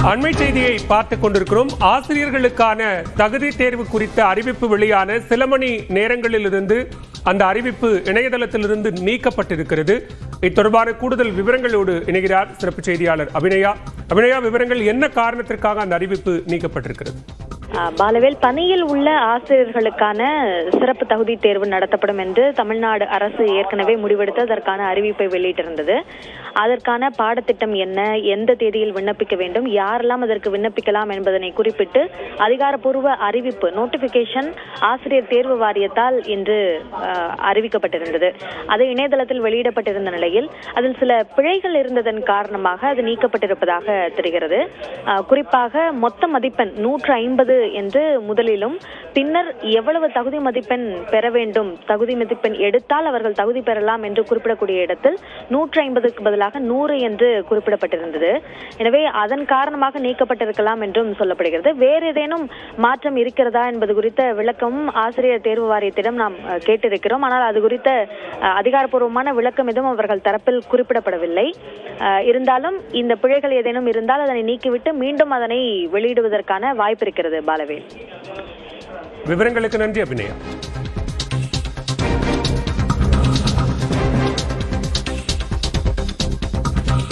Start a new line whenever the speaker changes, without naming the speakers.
அண்மை செய்தியை பார்த்துக் கொண்டிருக்கிறோம். ஆசிரியர்களுக்கான தகுதி தேர்வு குறித்த அறிவிப்பு வெளியான சில மணி நேரங்களிலிருந்து அந்த அறிவிப்பு இணையதளத்திலிருந்து நீக்கப்பட்டிருக்கிறது. இத்தொடர்பான கூடுதல் விவரங்களோடு இணைகிறார் சிறப்பு செய்தியாளர் அபிநயா. விவரங்கள் என்ன காரணத்திற்காக அந்த அறிவிப்பு நீக்கப்பட்டிருக்கிறது?
பாலவேல், பணியில் உள்ள ஆசிரியர்களுக்கான சிறப்பு தகுதி தேர்வு நடத்தப்படும் என்று தமிழ்நாடு அரசு ஏற்கனவே முடிவெடுத்து அதற்கான அறிவிப்பை வெளியிட்டிருந்தது. அதற்கான பாடத்திட்டம் என்ன, எந்த தேதியில் விண்ணப்பிக்க வேண்டும், யாரெல்லாம் அதற்கு விண்ணப்பிக்கலாம் என்பதனை குறிப்பிட்டு அதிகாரப்பூர்வ அறிவிப்பு நோட்டிபிகேஷன் ஆசிரியர் தேர்வு வாரியத்தால் இன்று அறிவிக்கப்பட்டிருந்தது. அது இணையதளத்தில் வெளியிடப்பட்டிருந்த நிலையில் அதில் சில பிழைகள் இருந்ததன் காரணமாக அது நீக்கப்பட்டிருப்பதாக தெரிகிறது. குறிப்பாக மொத்த மதிப்பெண் 150 என்று முதலிலும், பின்னர் எவ்வளவு தகுதி மதிப்பெண் பெற வேண்டும், தகுதி மதிப்பெண் எடுத்தால் அவர்கள் தகுதி பெறலாம் என்று குறிப்பிடக்கூடிய இடத்தில் 150க்கு பதிலாக 100 என்று குறிப்பிடப்பட்டிருந்தது. எனவே அதன் காரணமாக நீக்கப்பட்டிருக்கலாம் என்றும் சொல்லப்படுகிறது. வேறு ஏதேனும் மாற்றம் இருக்கிறதா என்பது குறித்த விளக்கமும் ஆசிரியர் தேர்வு வாரியத்திடம் நாம் கேட்டிருக்கிறோம். ஆனால் அது குறித்த அதிகாரப்பூர்வமான விளக்கம் எதுவும் அவர்கள் தரப்பில் குறிப்பிடப்படவில்லை. இருந்தாலும் இந்த பிழைகள் ஏதேனும் இருந்தால் அதனை நீக்கிவிட்டு மீண்டும் அதனை வெளியிடுவதற்கான வாய்ப்பு இருக்கிறது. பாலவேல்,
விவரங்களுக்கு நன்றி அபிநயா.